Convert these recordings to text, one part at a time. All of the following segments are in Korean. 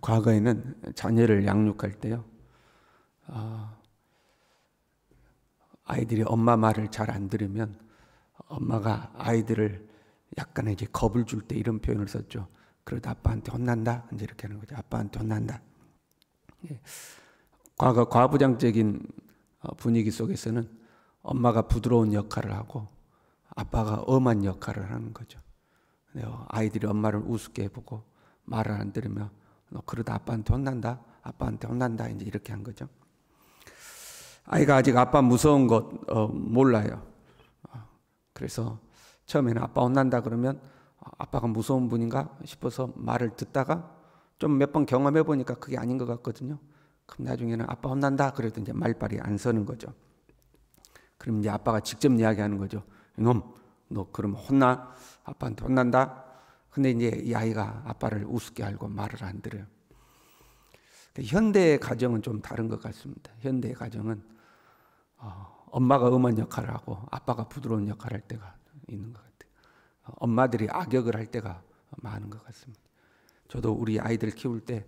과거에는 자녀를 양육할 때요, 아이들이 엄마 말을 잘 안 들으면 엄마가 아이들을 약간 이제 겁을 줄 때 이런 표현을 썼죠. 그러다 아빠한테 혼난다. 이제 이렇게 하는 거죠. 아빠한테 혼난다. 과거 과부장적인 분위기 속에서는 엄마가 부드러운 역할을 하고 아빠가 엄한 역할을 하는 거죠. 아이들이 엄마를 우습게 해보고 말을 안 들으면 너 그러다 아빠한테 혼난다. 아빠한테 혼난다. 이제 이렇게 한 거죠. 아이가 아직 아빠 무서운 것 몰라요. 그래서 처음에는 아빠 혼난다 그러면 아빠가 무서운 분인가 싶어서 말을 듣다가 좀 몇 번 경험해 보니까 그게 아닌 것 같거든요. 그럼 나중에는 아빠 혼난다 그래도 이제 말발이 안 서는 거죠. 그럼 이제 아빠가 직접 이야기하는 거죠. 이놈, 너 그럼 혼나? 아빠한테 혼난다? 근데 이제 이 아이가 아빠를 우습게 알고 말을 안 들어요. 현대의 가정은 좀 다른 것 같습니다. 현대의 가정은 엄마가 엄한 역할을 하고 아빠가 부드러운 역할을 할 때가 있는 것 같아요. 엄마들이 악역을 할 때가 많은 것 같습니다. 저도 우리 아이들 키울 때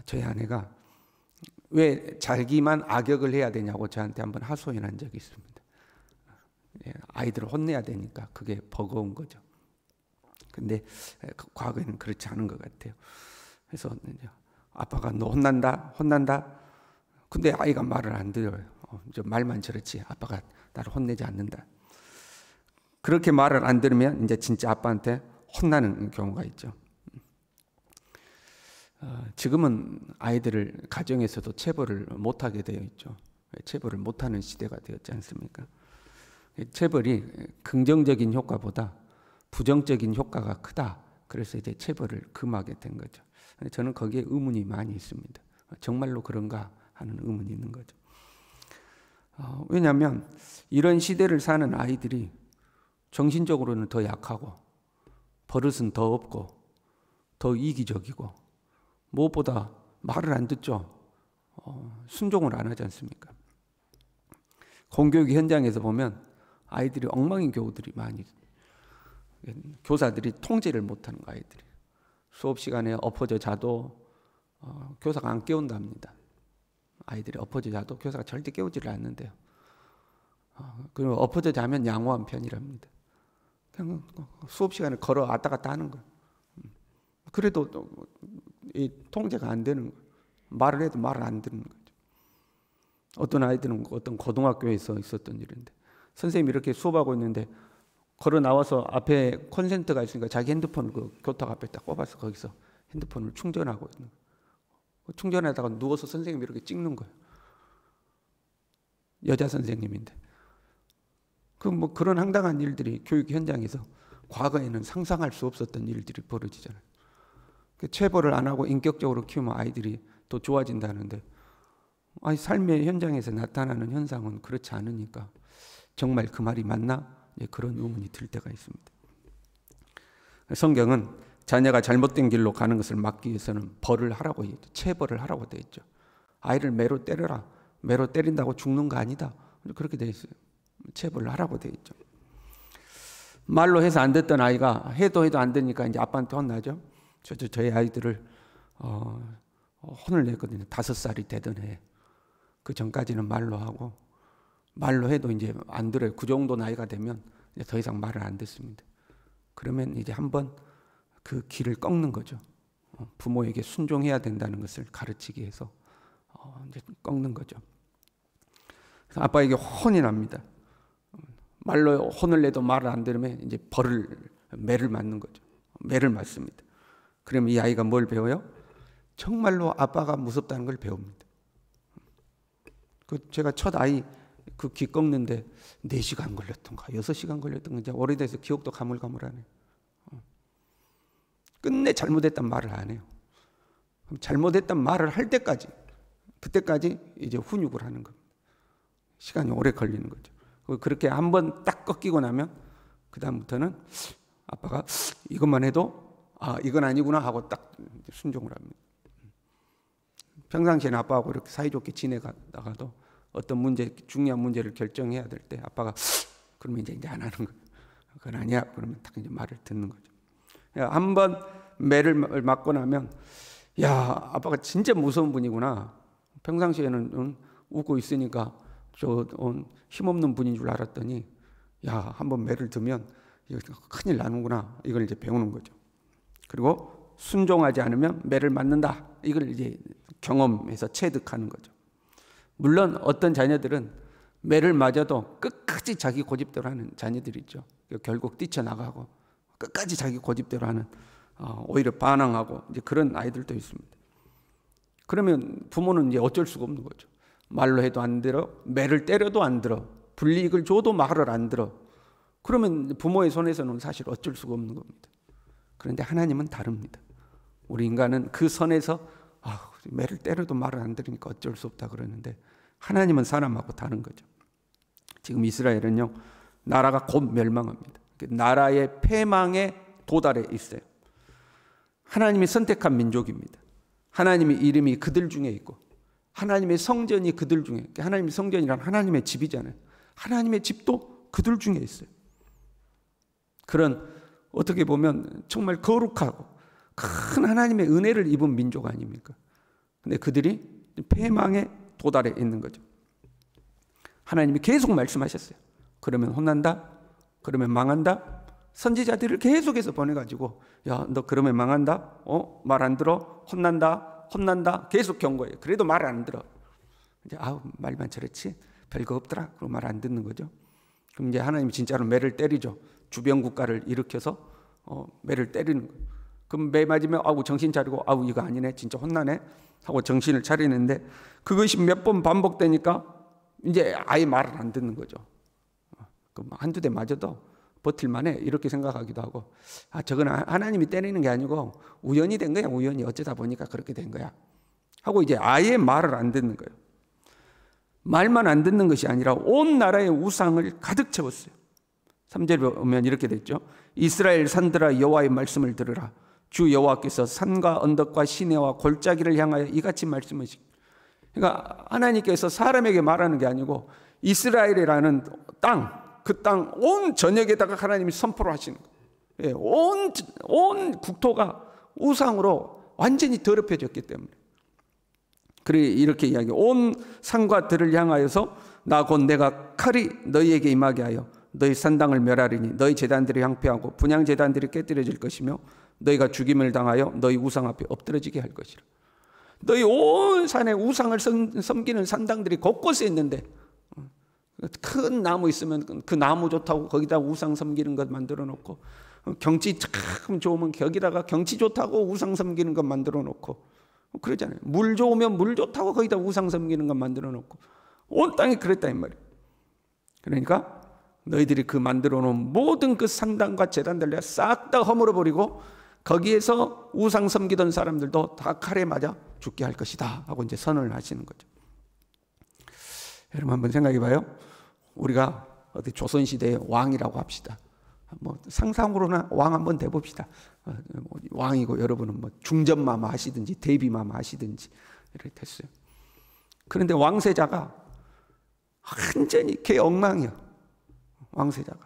저희 아내가 왜 자기만 악역을 해야 되냐고 저한테 한번 하소연한 적이 있습니다. 아이들을 혼내야 되니까 그게 버거운 거죠. 근데 과거에는 그렇지 않은 것 같아요. 그래서 아빠가 너 혼난다? 혼난다? 근데 아이가 말을 안 들어요. 말만 저렇지 아빠가 나를 혼내지 않는다. 그렇게 말을 안 들으면 이제 진짜 아빠한테 혼나는 경우가 있죠. 지금은 아이들을 가정에서도 체벌을 못하게 되어 있죠. 체벌을 못하는 시대가 되었지 않습니까? 체벌이 긍정적인 효과보다 부정적인 효과가 크다. 그래서 이제 체벌을 금하게 된 거죠. 저는 거기에 의문이 많이 있습니다. 정말로 그런가 하는 의문이 있는 거죠. 왜냐하면 이런 시대를 사는 아이들이 정신적으로는 더 약하고 버릇은 더 없고 더 이기적이고 무엇보다 말을 안 듣죠. 순종을 안 하지 않습니까? 공교육 현장에서 보면 아이들이 엉망인 경우들이 많이 있어요. 교사들이 통제를 못하는 거 아이들이. 수업 시간에 엎어져 자도 교사가 안 깨운답니다. 아이들이 엎어져 자도 교사가 절대 깨우지를 않는데요. 그리고 엎어져 자면 양호한 편이랍니다. 그냥 수업 시간에 걸어 왔다 갔다 하는 거예요. 그래도 이 통제가 안 되는 거예요. 말을 해도 말을 안 듣는 거죠. 어떤 아이들은 어떤 고등학교에서 있었던 일인데 선생님이 이렇게 수업하고 있는데 걸어 나와서 앞에 콘센트가 있으니까 자기 핸드폰을 그 교탁 앞에 딱 꼽아서 거기서 핸드폰을 충전하고 있는 거예요. 충전하다가 누워서 선생님이 이렇게 찍는 거예요. 여자 선생님인데. 뭐 그런 황당한 일들이 교육 현장에서 과거에는 상상할 수 없었던 일들이 벌어지잖아요. 체벌을 안 하고 인격적으로 키우면 아이들이 더 좋아진다는데 삶의 현장에서 나타나는 현상은 그렇지 않으니까 정말 그 말이 맞나? 그런 의문이 들 때가 있습니다. 성경은 자녀가 잘못된 길로 가는 것을 막기 위해서는 벌을 하라고 했죠. 체벌을 하라고 되어 있죠. 아이를 매로 때려라. 매로 때린다고 죽는 거 아니다. 그렇게 되어 있어요. 체벌을 하라고 되어 있죠. 말로 해서 안 됐던 아이가 해도 안 되니까 이제 아빠한테 혼나죠. 저희 아이들을 혼을 냈거든요. 5살이 되던 해. 그 전까지는 말로 하고 말로 해도 이제 안 들어요. 그 정도 나이가 되면 이제 더 이상 말을 안 듣습니다. 그러면 이제 한번 그 길을 꺾는 거죠. 부모에게 순종해야 된다는 것을 가르치기 위해서 이제 꺾는 거죠. 그래서 아빠에게 혼이 납니다. 말로 혼을 내도 말을 안 들으면 이제 매를 맞는 거죠. 매를 맞습니다. 그러면 이 아이가 뭘 배워요? 정말로 아빠가 무섭다는 걸 배웁니다. 제가 첫 아이 그 귀 꺾는데 4시간 걸렸던가 6시간 걸렸던가 이제 오래돼서 기억도 가물가물하네요. 끝내 잘못했단 말을 안 해요. 잘못했단 말을 할 때까지 그때까지 이제 훈육을 하는 겁니다. 시간이 오래 걸리는 거죠. 그렇게 한번 딱 꺾이고 나면 그 다음부터는 아빠가 이것만 해도 이건 아니구나 하고 딱 순종을 합니다. 평상시에는 아빠하고 이렇게 사이좋게 지내다가도 어떤 중요한 문제를 결정해야 될 때 아빠가 그러면 이제 안 하는 거예요. 그건 아니야. 그러면 딱 이제 말을 듣는 거죠. 한번 매를 맞고 나면 야, 아빠가 진짜 무서운 분이구나. 평상시에는 웃고 있으니까 힘없는 분인 줄 알았더니 야, 한번 매를 들면 이거 큰일 나는구나. 이걸 이제 배우는 거죠. 그리고 순종하지 않으면 매를 맞는다. 이걸 이제 경험해서 체득하는 거죠. 물론 어떤 자녀들은 매를 맞아도 끝까지 자기 고집대로 하는 자녀들이 있죠. 결국 뛰쳐나가고 끝까지 자기 고집대로 하는, 오히려 반항하고 이제 그런 아이들도 있습니다. 그러면 부모는 이제 어쩔 수가 없는 거죠. 말로 해도 안 들어, 매를 때려도 안 들어, 불이익을 줘도 말을 안 들어. 그러면 부모의 손에서는 사실 어쩔 수가 없는 겁니다. 그런데 하나님은 다릅니다. 우리 인간은 그 선에서 매를 때려도 말을 안 들으니까 어쩔 수 없다 그러는데, 하나님은 사람하고 다른 거죠. 지금 이스라엘은요, 나라가 곧 멸망합니다. 나라의 패망에 도달해 있어요. 하나님이 선택한 민족입니다. 하나님의 이름이 그들 중에 있고 하나님의 성전이 그들 중에, 하나님의 성전이란 하나님의 집이잖아요. 하나님의 집도 그들 중에 있어요. 그런 어떻게 보면 정말 거룩하고 큰 하나님의 은혜를 입은 민족 아닙니까? 근데 그들이 패망에 도달해 있는 거죠. 하나님이 계속 말씀하셨어요. 그러면 혼난다, 그러면 망한다. 선지자들을 계속해서 보내가지고 야, 너 그러면 망한다, 말 안 들어, 혼난다 계속 경고해요. 그래도 말 안 들어. 이제 말만 저렇지 별거 없더라. 그럼 말 안 듣는 거죠. 그럼 이제 하나님이 진짜로 매를 때리죠. 주변 국가를 일으켜서 매를 때리는 거예요. 그럼 매 맞으면 정신 차리고 이거 아니네, 진짜 혼나네 하고 정신을 차리는데, 그것이 몇 번 반복되니까 이제 아예 말을 안 듣는 거죠. 그럼 한두 대 맞아도 버틸만해 이렇게 생각하기도 하고, 저건 하나님이 때리는 게 아니고 우연히 된 거야. 우연히 어쩌다 보니까 그렇게 된 거야 하고 이제 아예 말을 안 듣는 거예요. 말만 안 듣는 것이 아니라 온 나라의 우상을 가득 채웠어요. 3절에 보면 이렇게 됐죠. 이스라엘 산들아, 여호와의 말씀을 들으라. 주 여호와께서 산과 언덕과 시내와 골짜기를 향하여 이같이 말씀하시고, 그러니까 하나님께서 사람에게 말하는 게 아니고 이스라엘이라는 그 땅 온 전역에다가 하나님이 선포를 하시는 거예요. 온 국토가 우상으로 완전히 더럽혀졌기 때문에. 그래 이렇게 이야기해요. 온 산과 들을 향하여서 나 곧 내가 칼이 너희에게 임하게 하여 너희 산당을 멸하리니 너희 제단들이 황폐하고 분향 제단들이 깨뜨려질 것이며 너희가 죽임을 당하여 너희 우상 앞에 엎드러지게 할 것이라. 너희 온 산에 우상을 섬기는 산당들이 곳곳에 있는데, 큰 나무 있으면 그 나무 좋다고 거기다 우상 섬기는 것 만들어 놓고, 경치 참 좋으면 거기다가 경치 좋다고 우상 섬기는 것 만들어 놓고 그러잖아요. 물 좋으면 물 좋다고 거기다 우상 섬기는 것 만들어 놓고, 온 땅이 그랬다 이 말이에요. 그러니까 너희들이 그 만들어 놓은 모든 그 산당과 제단들 내가 싹 다 허물어 버리고 거기에서 우상 섬기던 사람들도 다 칼에 맞아 죽게 할 것이다 하고 이제 선언을 하시는 거죠. 여러분 한번 생각해 봐요. 우리가 어디 조선시대의 왕이라고 합시다. 상상으로나 왕 한번 돼봅시다. 왕이고 여러분은 중전마마 하시든지 대비마마 하시든지 이렇게 됐어요. 그런데 왕세자가 완전히 개엉망이야. 왕세자가.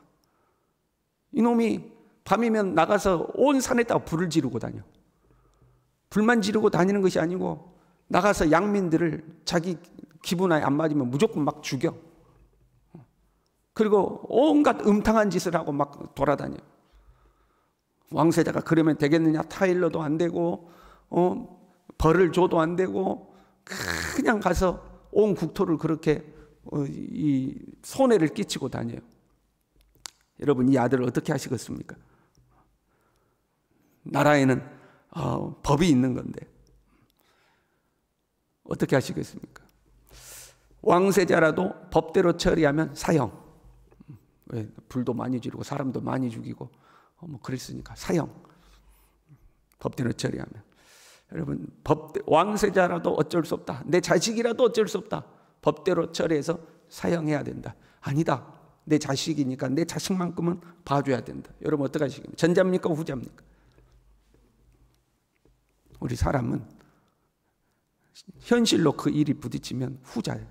이놈이 밤이면 나가서 온 산에다가 불을 지르고 다녀. 불만 지르고 다니는 것이 아니고 나가서 양민들을 자기 기분에 안 맞으면 무조건 막 죽여. 그리고 온갖 음탕한 짓을 하고 막 돌아다녀. 왕세자가 그러면 되겠느냐? 타일러도 안 되고 벌을 줘도 안 되고 그냥 가서 온 국토를 그렇게 이 손해를 끼치고 다녀요. 여러분 이 아들을 어떻게 하시겠습니까? 나라에는 법이 있는 건데 어떻게 하시겠습니까? 왕세자라도 법대로 처리하면 사형. 왜? 불도 많이 지르고 사람도 많이 죽이고 그랬으니까 사형. 법대로 처리하면. 여러분 왕세자라도 어쩔 수 없다. 내 자식이라도 어쩔 수 없다. 법대로 처리해서 사형해야 된다. 아니다. 내 자식이니까 내 자식만큼은 봐줘야 된다. 여러분 어떻게 하시겠습니까? 전자입니까? 후자입니까? 우리 사람은 현실로 그 일이 부딪히면 후자예요.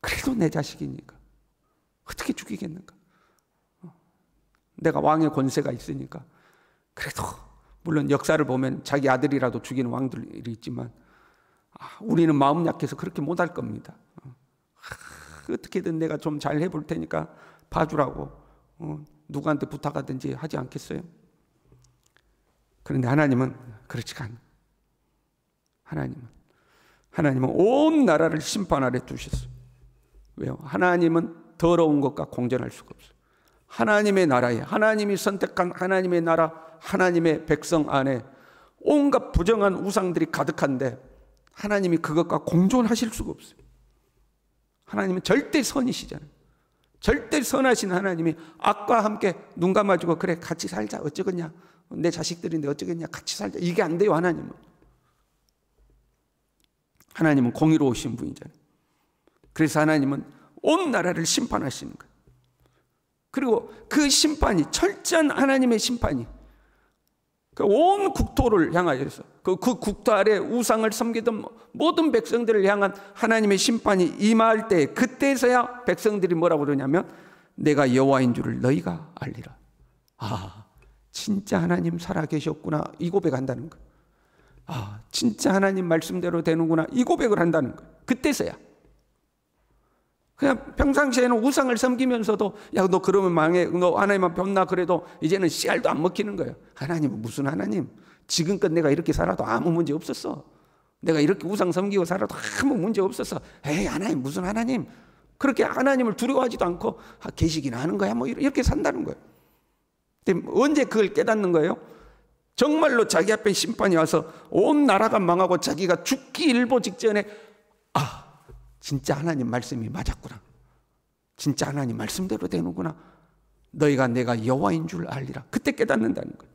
그래도 내 자식이니까 어떻게 죽이겠는가? 내가 왕의 권세가 있으니까 그래도 물론 역사를 보면 자기 아들이라도 죽이는 왕들이 있지만 우리는 마음 약해서 그렇게 못할 겁니다. 어떻게든 내가 좀 잘 해볼 테니까 봐주라고 누구한테 부탁하든지 하지 않겠어요? 그런데 하나님은 그렇지가 않아요. 하나님은 온 나라를 심판 아래 두셨어요. 왜요? 하나님은 더러운 것과 공존할 수가 없어요. 하나님의 나라에, 하나님이 선택한 하나님의 나라, 하나님의 백성 안에 온갖 부정한 우상들이 가득한데 하나님이 그것과 공존하실 수가 없어요. 하나님은 절대 선이시잖아요. 절대 선하신 하나님이 악과 함께 눈 감아주고 그래 같이 살자 어쩌겠냐, 내 자식들인데 어쩌겠냐, 같이 살자, 이게 안 돼요. 하나님은 공의로우신 분이잖아요. 그래서 하나님은 온 나라를 심판하시는 거예요. 그리고 그 심판이 철저한 하나님의 심판이 온 국토를 향하여서 그 국토 아래 우상을 섬기던 모든 백성들을 향한 하나님의 심판이 임할 때, 그때서야 백성들이 뭐라고 그러냐면 내가 여호와인 줄을 너희가 알리라. 진짜 하나님 살아계셨구나, 이 고백한다는 거예요. 진짜 하나님 말씀대로 되는구나, 이 고백을 한다는 거예요. 그때서야. 그냥 평상시에는 우상을 섬기면서도 야, 너 그러면 망해, 너 하나님 앞에 혼나, 그래도 이제는 씨알도 안 먹히는 거예요. 하나님은 무슨 하나님? 지금껏 내가 이렇게 살아도 아무 문제 없었어. 내가 이렇게 우상 섬기고 살아도 아무 문제 없었어. 에이, 하나님 무슨 하나님? 그렇게 하나님을 두려워하지도 않고 계시기나 하는 거야, 뭐 이렇게 산다는 거예요. 근데 언제 그걸 깨닫는 거예요? 정말로 자기 앞에 심판이 와서 온 나라가 망하고 자기가 죽기 일보 직전에 진짜 하나님 말씀이 맞았구나, 진짜 하나님 말씀대로 되는구나, 너희가 내가 여호와인 줄 알리라. 그때 깨닫는다는 거예요.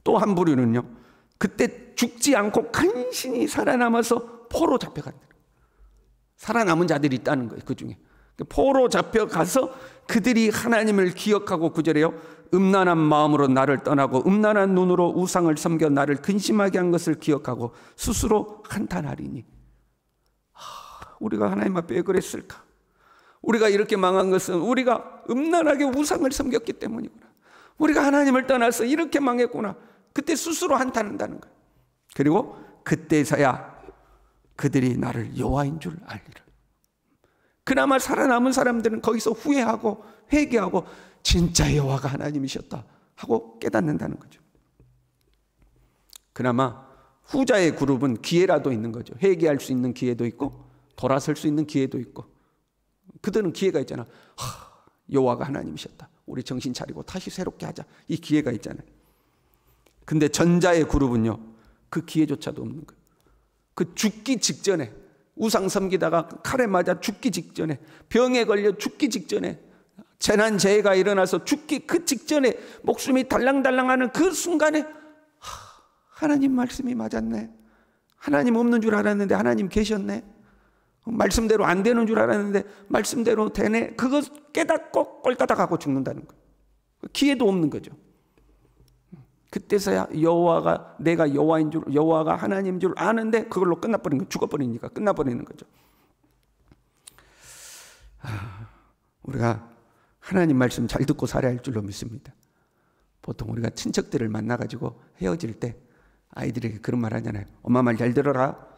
또 한 부류는요, 그때 죽지 않고 간신히 살아남아서 포로 잡혀간다. 살아남은 자들이 있다는 거예요. 그 중에 포로 잡혀가서 그들이 하나님을 기억하고, 구절에요, 음란한 마음으로 나를 떠나고 음란한 눈으로 우상을 섬겨 나를 근심하게 한 것을 기억하고 스스로 한탄하리니. 우리가 하나님 앞에 왜 그랬을까? 우리가 이렇게 망한 것은 우리가 음란하게 우상을 섬겼기 때문이구나. 우리가 하나님을 떠나서 이렇게 망했구나. 그때 스스로 한탄한다는 거예요. 그리고 그때서야 그들이 나를 여호와인 줄 알리라. 그나마 살아남은 사람들은 거기서 후회하고 회개하고 진짜 여호와가 하나님이셨다 하고 깨닫는다는 거죠. 그나마 후자의 그룹은 기회라도 있는 거죠. 회개할 수 있는 기회도 있고 돌아설 수 있는 기회도 있고, 그들은 기회가 있잖아. 여호와가 하나님이셨다, 우리 정신 차리고 다시 새롭게 하자, 이 기회가 있잖아요. 근데 전자의 그룹은요, 그 기회조차도 없는 거예요. 그 죽기 직전에, 우상 섬기다가 칼에 맞아 죽기 직전에, 병에 걸려 죽기 직전에, 재난재해가 일어나서 죽기 그 직전에 목숨이 달랑달랑하는 그 순간에 하나님 말씀이 맞았네, 하나님 없는 줄 알았는데 하나님 계셨네, 말씀대로 안 되는 줄 알았는데 말씀대로 되네, 그거 깨닫고 꼴까닥하고 죽는다는 거예요. 기회도 없는 거죠. 그때서야 여호와가 내가 여호와인 줄, 여호와가 하나님인 줄 아는데 그걸로 끝나버린 거, 죽어버리니까 끝나버리는 거죠. 우리가 하나님 말씀 잘 듣고 살아야 할 줄로 믿습니다. 보통 우리가 친척들을 만나가지고 헤어질 때 아이들에게 그런 말 하잖아요. 엄마 말 잘 들어라,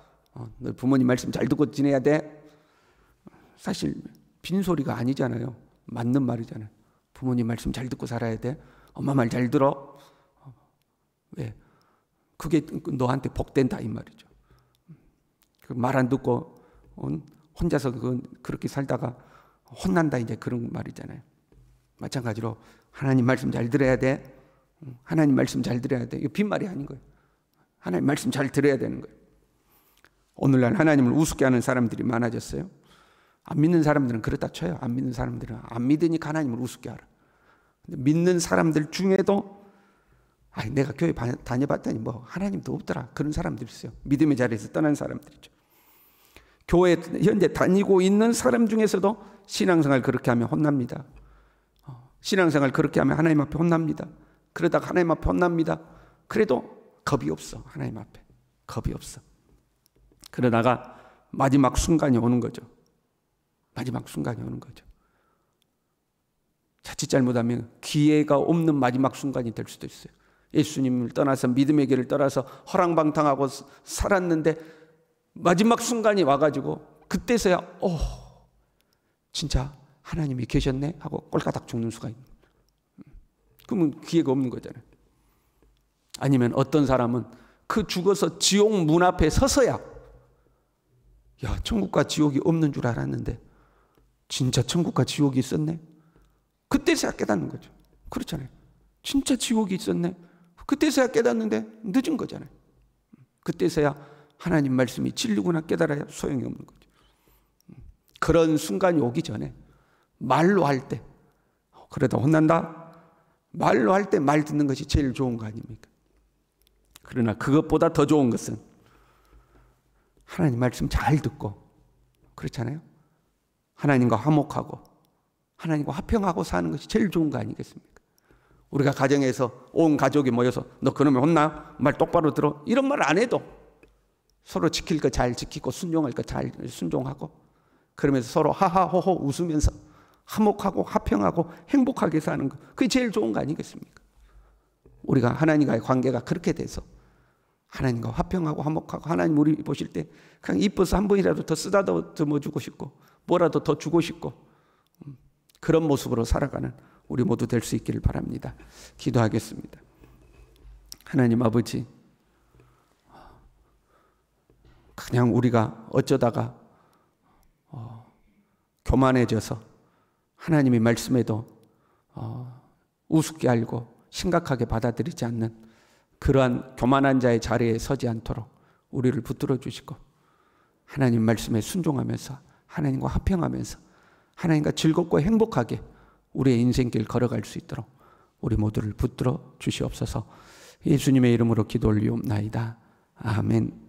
너 부모님 말씀 잘 듣고 지내야 돼. 사실 빈소리가 아니잖아요. 맞는 말이잖아요. 부모님 말씀 잘 듣고 살아야 돼. 엄마 말 잘 들어. 왜? 그게 너한테 복된다 이 말이죠. 말 안 듣고 혼자서 그렇게 살다가 혼난다, 이제 그런 말이잖아요. 마찬가지로 하나님 말씀 잘 들어야 돼. 하나님 말씀 잘 들어야 돼. 이거 빈말이 아닌 거예요. 하나님 말씀 잘 들어야 되는 거예요. 오늘날 하나님을 우습게 하는 사람들이 많아졌어요. 안 믿는 사람들은 그렇다 쳐요. 안 믿는 사람들은 안 믿으니까 하나님을 우습게 하라. 근데 믿는 사람들 중에도 내가 교회 다녀봤더니 뭐 하나님도 없더라, 그런 사람들이 있어요. 믿음의 자리에서 떠난 사람들이죠. 교회 현재 다니고 있는 사람 중에서도 신앙생활 그렇게 하면 혼납니다. 신앙생활 그렇게 하면 하나님 앞에 혼납니다. 그러다가 하나님 앞에 혼납니다. 그래도 겁이 없어. 하나님 앞에 겁이 없어. 그러다가 마지막 순간이 오는 거죠. 마지막 순간이 오는 거죠. 자칫 잘못하면 기회가 없는 마지막 순간이 될 수도 있어요. 예수님을 떠나서 믿음의 길을 떠나서 허랑방탕하고 살았는데 마지막 순간이 와가지고 그때서야 진짜 하나님이 계셨네 하고 꼴까닥 죽는 수가 있는 거예요. 그러면 기회가 없는 거잖아요. 아니면 어떤 사람은 그 죽어서 지옥 문 앞에 서서야 천국과 지옥이 없는 줄 알았는데 진짜 천국과 지옥이 있었네. 그때서야 깨닫는 거죠. 그렇잖아요. 진짜 지옥이 있었네. 그때서야 깨닫는데 늦은 거잖아요. 그때서야 하나님 말씀이 진리구나 깨달아야 소용이 없는 거죠. 그런 순간이 오기 전에 말로 할 때 그래도 혼난다. 말로 할 때 말 듣는 것이 제일 좋은 거 아닙니까? 그러나 그것보다 더 좋은 것은 하나님 말씀 잘 듣고, 그렇잖아요. 하나님과 화목하고 하나님과 화평하고 사는 것이 제일 좋은 거 아니겠습니까? 우리가 가정에서 온 가족이 모여서 너 그놈이 혼나? 말 똑바로 들어? 이런 말 안 해도 서로 지킬 거 잘 지키고 순종할 거 잘 순종하고 그러면서 서로 하하호호 웃으면서 화목하고 화평하고 행복하게 사는 거, 그게 제일 좋은 거 아니겠습니까? 우리가 하나님과의 관계가 그렇게 돼서 하나님과 화평하고 화목하고 하나님 우리 보실 때 그냥 이뻐서 한 번이라도 더 쓰다듬어 주고 싶고 뭐라도 더 주고 싶고 그런 모습으로 살아가는 우리 모두 될 수 있기를 바랍니다. 기도하겠습니다. 하나님 아버지, 그냥 우리가 어쩌다가 교만해져서 하나님의 말씀에도 우습게 알고 심각하게 받아들이지 않는 그러한 교만한 자의 자리에 서지 않도록 우리를 붙들어 주시고 하나님 말씀에 순종하면서 하나님과 화평하면서 하나님과 즐겁고 행복하게 우리의 인생길 걸어갈 수 있도록 우리 모두를 붙들어 주시옵소서. 예수님의 이름으로 기도 올리옵나이다. 아멘.